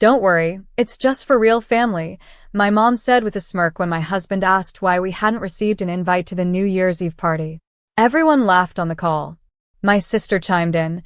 Don't worry, it's just for real family, my mom said with a smirk when my husband asked why we hadn't received an invite to the New Year's Eve party. Everyone laughed on the call. My sister chimed in.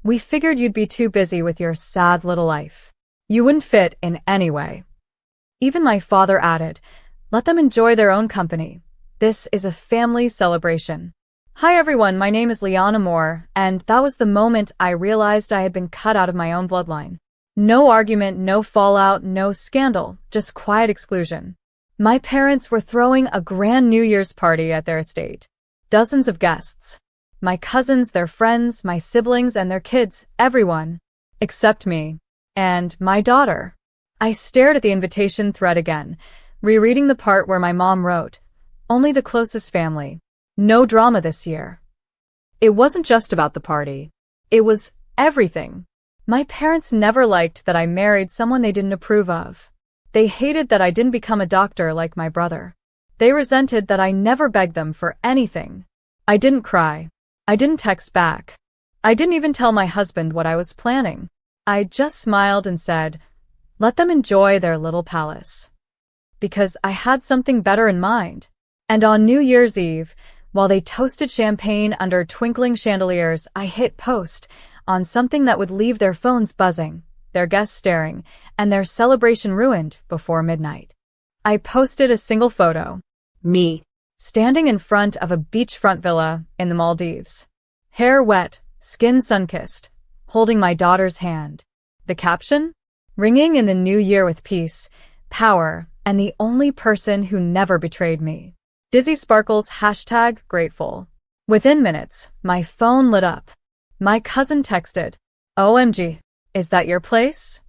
We figured you'd be too busy with your sad little life. You wouldn't fit in anyway. Even my father added, let them enjoy their own company. This is a family celebration. Hi everyone, my name is Liana Moore, and that was the moment I realized I had been cut out of my own bloodline. No argument, no fallout, no scandal, just quiet exclusion. My parents were throwing a grand New Year's party at their estate. Dozens of guests. My cousins, their friends, my siblings, and their kids, everyone. Except me. And my daughter. I stared at the invitation thread again, rereading the part where my mom wrote, only the closest family. No drama this year. It wasn't just about the party. It was everything. My parents never liked that I married someone they didn't approve of. They hated that I didn't become a doctor like my brother. They resented that I never begged them for anything. I didn't cry. I didn't text back. I didn't even tell my husband what I was planning. I just smiled and said, let them enjoy their little palace. Because I had something better in mind. And on New Year's Eve, while they toasted champagne under twinkling chandeliers, I hit post on something that would leave their phones buzzing, their guests staring, and their celebration ruined before midnight. I posted a single photo. Me. Standing in front of a beachfront villa in the Maldives. Hair wet, skin sun-kissed, holding my daughter's hand. The caption? Ringing in the new year with peace, power, and the only person who never betrayed me. Dizzy Sparkles #grateful. Within minutes, my phone lit up. My cousin texted, OMG, is that your place?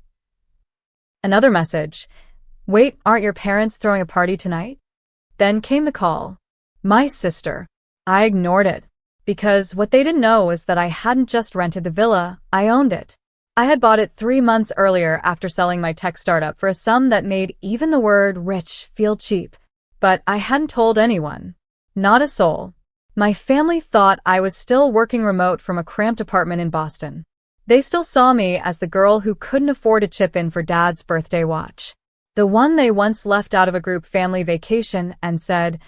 Another message, wait, aren't your parents throwing a party tonight? Then came the call. My sister. I ignored it, because what they didn't know was that I hadn't just rented the villa, I owned it. I had bought it 3 months earlier after selling my tech startup for a sum that made even the word rich feel cheap. But I hadn't told anyone. Not a soul. My family thought I was still working remote from a cramped apartment in Boston. They still saw me as the girl who couldn't afford to chip in for Dad's birthday watch. The one they once left out of a group family vacation and said,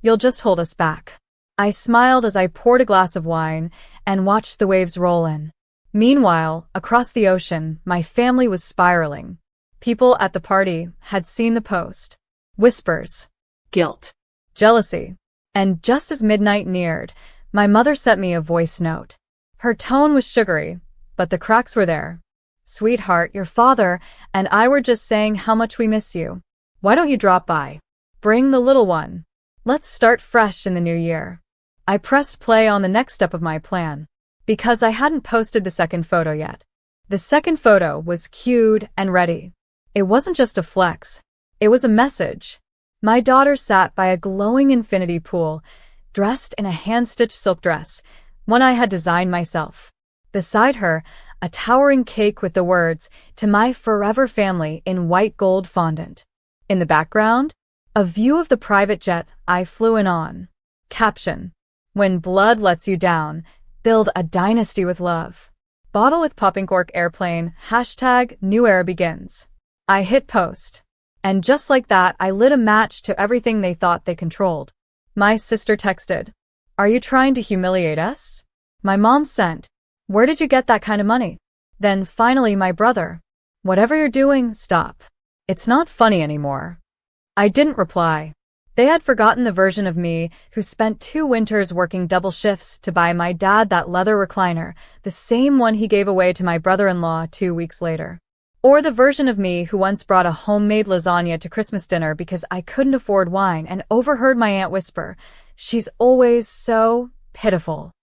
you'll just hold us back. I smiled as I poured a glass of wine and watched the waves roll in. Meanwhile, across the ocean, my family was spiraling. People at the party had seen the post. Whispers. Guilt. Jealousy. And just as midnight neared, my mother sent me a voice note. Her tone was sugary, but the cracks were there. Sweetheart, your father and I were just saying how much we miss you. Why don't you drop by? Bring the little one. Let's start fresh in the new year. I pressed play on the next step of my plan, because I hadn't posted the second photo yet. The second photo was cued and ready. It wasn't just a flex. It was a message. My daughter sat by a glowing infinity pool, dressed in a hand-stitched silk dress, one I had designed myself. Beside her, a towering cake with the words, to my forever family in white gold fondant. In the background, a view of the private jet I flew in on. Caption. When blood lets you down, build a dynasty with love. Bottle with popping cork airplane, #new era begins. I hit post. And just like that, I lit a match to everything they thought they controlled. My sister texted, are you trying to humiliate us? My mom sent, where did you get that kind of money? Then finally my brother, whatever you're doing, stop. It's not funny anymore. I didn't reply. They had forgotten the version of me who spent 2 winters working double shifts to buy my dad that leather recliner, the same one he gave away to my brother-in-law 2 weeks later. Or the version of me who once brought a homemade lasagna to Christmas dinner because I couldn't afford wine and overheard my aunt whisper, she's always so pitiful.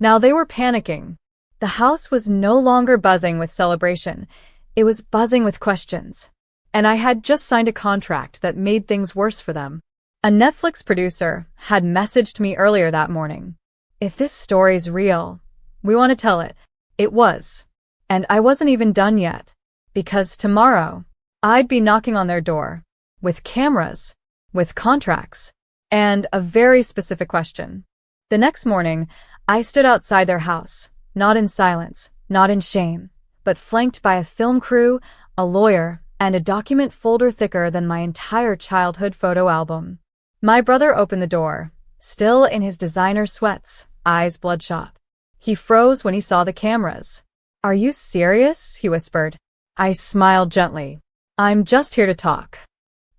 Now they were panicking. The house was no longer buzzing with celebration. It was buzzing with questions. And I had just signed a contract that made things worse for them. A Netflix producer had messaged me earlier that morning. If this story's real, we want to tell it. It was. And I wasn't even done yet. Because tomorrow, I'd be knocking on their door, with cameras, with contracts, and a very specific question. The next morning, I stood outside their house, not in silence, not in shame, but flanked by a film crew, a lawyer, and a document folder thicker than my entire childhood photo album. My brother opened the door, still in his designer sweats, eyes bloodshot. He froze when he saw the cameras. "Are you serious?" he whispered. I smiled gently. "I'm just here to talk."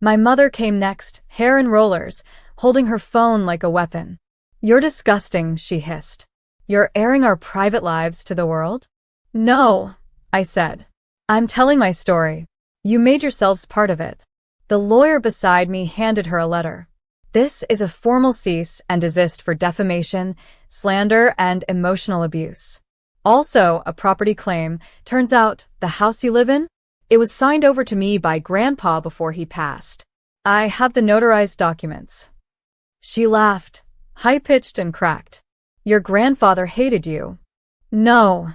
My mother came next, hair in rollers, holding her phone like a weapon. "You're disgusting," she hissed. "You're airing our private lives to the world?" "No," I said. "I'm telling my story. You made yourselves part of it." The lawyer beside me handed her a letter. "This is a formal cease and desist for defamation, slander, and emotional abuse. Also, a property claim. Turns out, the house you live in? It was signed over to me by Grandpa before he passed. I have the notarized documents." She laughed, high-pitched and cracked. "Your grandfather hated you." "No,"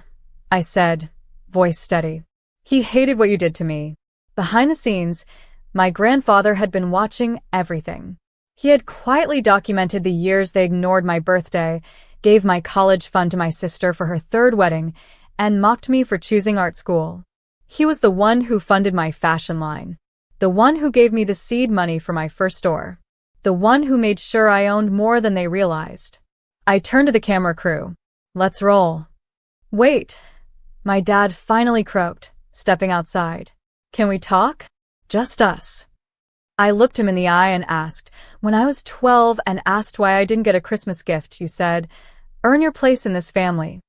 I said, voice steady. "He hated what you did to me." Behind the scenes, my grandfather had been watching everything. He had quietly documented the years they ignored my birthday, gave my college fund to my sister for her third wedding, and mocked me for choosing art school. He was the one who funded my fashion line, the one who gave me the seed money for my first store, the one who made sure I owned more than they realized. I turned to the camera crew. "Let's roll." "Wait," my dad finally croaked, stepping outside. "Can we talk? Just us." I looked him in the eye and asked, "When I was 12 and asked why I didn't get a Christmas gift, you said, 'Earn your place in this family.'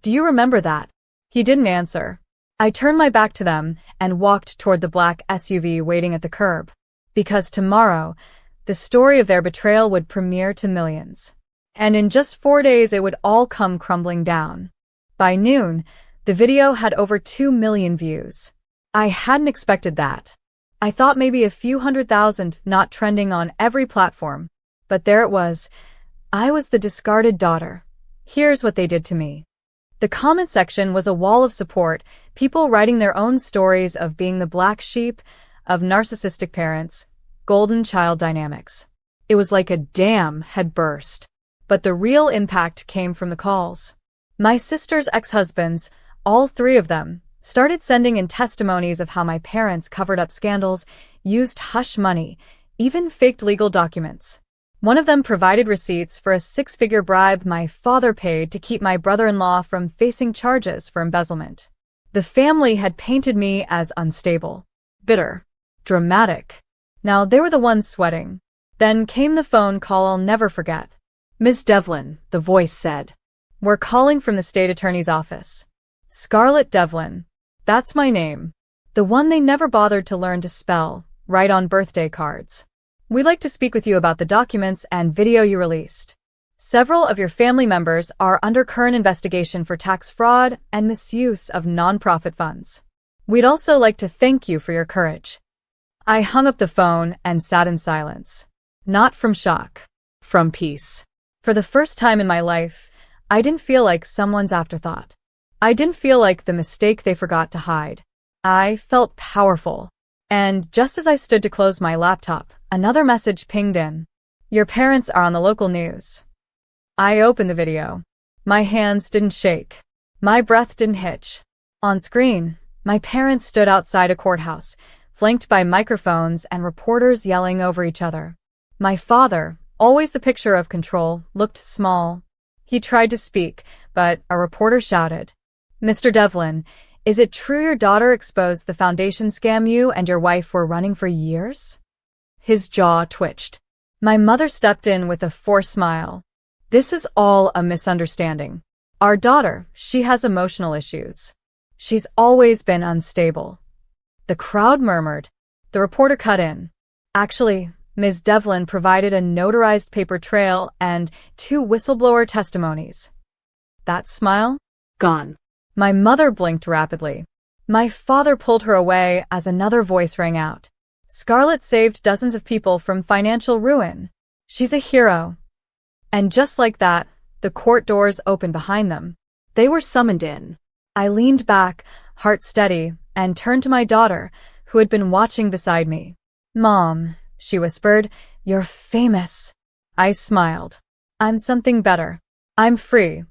Do you remember that?" He didn't answer. I turned my back to them and walked toward the black SUV waiting at the curb. Because tomorrow, the story of their betrayal would premiere to millions. And in just 4 days it would all come crumbling down. By noon, the video had over 2 million views. I hadn't expected that. I thought maybe a few 100,000, not trending on every platform. But there it was. I was the discarded daughter. Here's what they did to me. The comment section was a wall of support, people writing their own stories of being the black sheep, of narcissistic parents, golden child dynamics. It was like a dam had burst. But the real impact came from the calls. My sister's ex-husbands, all 3 of them, started sending in testimonies of how my parents covered up scandals, used hush money, even faked legal documents. One of them provided receipts for a 6-figure bribe my father paid to keep my brother-in-law from facing charges for embezzlement. The family had painted me as unstable, bitter, dramatic. Now they were the ones sweating. Then came the phone call I'll never forget. "Miss Devlin," the voice said. "We're calling from the state attorney's office." Scarlett Devlin. That's my name. The one they never bothered to learn to spell, write on birthday cards. "We'd like to speak with you about the documents and video you released. Several of your family members are under current investigation for tax fraud and misuse of nonprofit funds. We'd also like to thank you for your courage." I hung up the phone and sat in silence. Not from shock. From peace. For the first time in my life, I didn't feel like someone's afterthought. I didn't feel like the mistake they forgot to hide. I felt powerful. And just as I stood to close my laptop, another message pinged in. "Your parents are on the local news." I opened the video. My hands didn't shake. My breath didn't hitch. On screen, my parents stood outside a courthouse, flanked by microphones and reporters yelling over each other. My father, always the picture of control, looked small. He tried to speak, but a reporter shouted, "Mr. Devlin, is it true your daughter exposed the foundation scam you and your wife were running for years?" His jaw twitched. My mother stepped in with a forced smile. "This is all a misunderstanding. Our daughter, she has emotional issues. She's always been unstable." The crowd murmured. The reporter cut in. "Actually, Ms. Devlin provided a notarized paper trail and 2 whistleblower testimonies." That smile? Gone. My mother blinked rapidly. My father pulled her away as another voice rang out. "Scarlett saved dozens of people from financial ruin. She's a hero." And just like that, the court doors opened behind them. They were summoned in. I leaned back, heart steady, and turned to my daughter, who had been watching beside me. "Mom," she whispered, "you're famous." I smiled. "I'm something better. I'm free."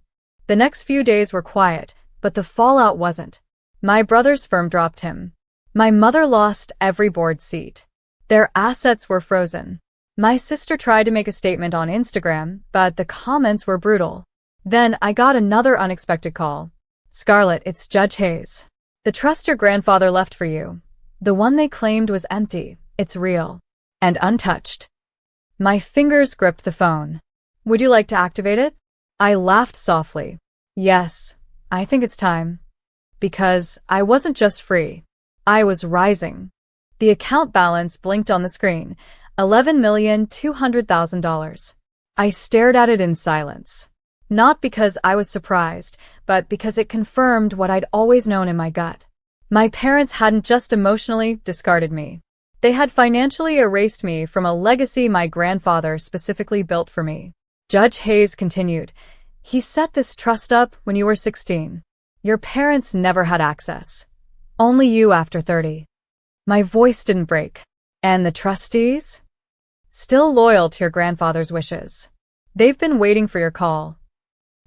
The next few days were quiet, but the fallout wasn't. My brother's firm dropped him. My mother lost every board seat. Their assets were frozen. My sister tried to make a statement on Instagram, but the comments were brutal. Then I got another unexpected call. Scarlett, it's Judge Hayes. The trust your grandfather left for you. The one they claimed was empty. It's real. And untouched. My fingers gripped the phone. Would you like to activate it? I laughed softly. Yes, I think it's time. Because I wasn't just free. I was rising. The account balance blinked on the screen. $11,200,000. I stared at it in silence. Not because I was surprised, but because it confirmed what I'd always known in my gut. My parents hadn't just emotionally discarded me. They had financially erased me from a legacy my grandfather specifically built for me. Judge Hayes continued, he set this trust up when you were 16. Your parents never had access. Only you after 30. My voice didn't break. And the trustees? Still loyal to your grandfather's wishes. They've been waiting for your call.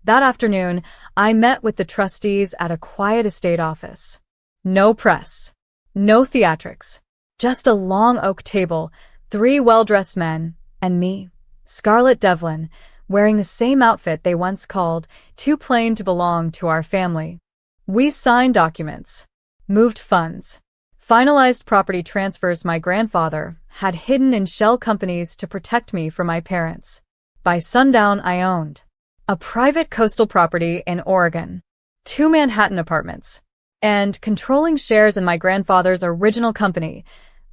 That afternoon, I met with the trustees at a quiet estate office. No press. No theatrics. Just a long oak table, 3 well-dressed men, and me, Scarlett Devlin, wearing the same outfit they once called too plain to belong to our family. We signed documents, moved funds, finalized property transfers my grandfather had hidden in shell companies to protect me from my parents. By sundown, I owned a private coastal property in Oregon, 2 Manhattan apartments, and controlling shares in my grandfather's original company,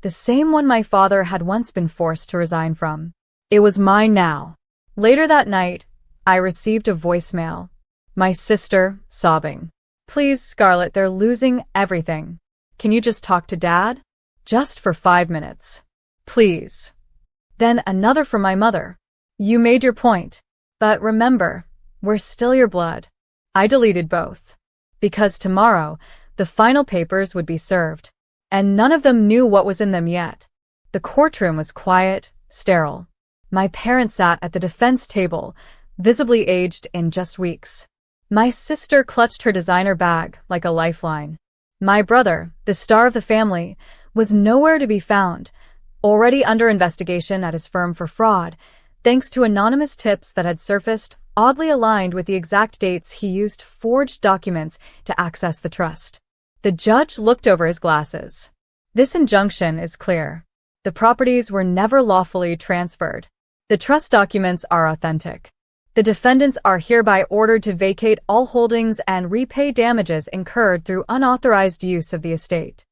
the same one my father had once been forced to resign from. It was mine now. Later that night, I received a voicemail. My sister, sobbing. Please, Scarlett, they're losing everything. Can you just talk to Dad? Just for 5 minutes. Please. Then another from my mother. You made your point. But remember, we're still your blood. I deleted both. Because tomorrow, the final papers would be served. And none of them knew what was in them yet. The courtroom was quiet, sterile. My parents sat at the defense table, visibly aged in just weeks. My sister clutched her designer bag like a lifeline. My brother, the star of the family, was nowhere to be found, already under investigation at his firm for fraud, thanks to anonymous tips that had surfaced, oddly aligned with the exact dates he used forged documents to access the trust. The judge looked over his glasses. This injunction is clear. The properties were never lawfully transferred. The trust documents are authentic. The defendants are hereby ordered to vacate all holdings and repay damages incurred through unauthorized use of the estate.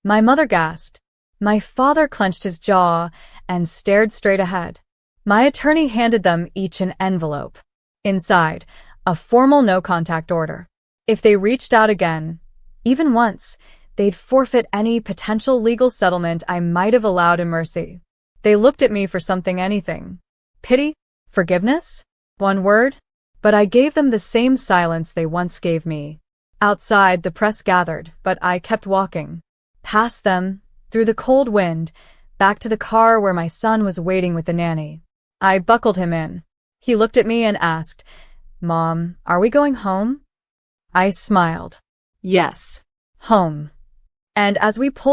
My mother gasped. My father clenched his jaw and stared straight ahead. My attorney handed them each an envelope. Inside, a formal no-contact order. If they reached out again, even once, they'd forfeit any potential legal settlement I might have allowed in mercy. They looked at me for something, anything. Pity? Forgiveness? One word? But I gave them the same silence they once gave me. Outside, the press gathered, but I kept walking. Past them, through the cold wind, back to the car where my son was waiting with the nanny. I buckled him in. He looked at me and asked, Mom, are we going home? I smiled. Yes. Home. And as we pulled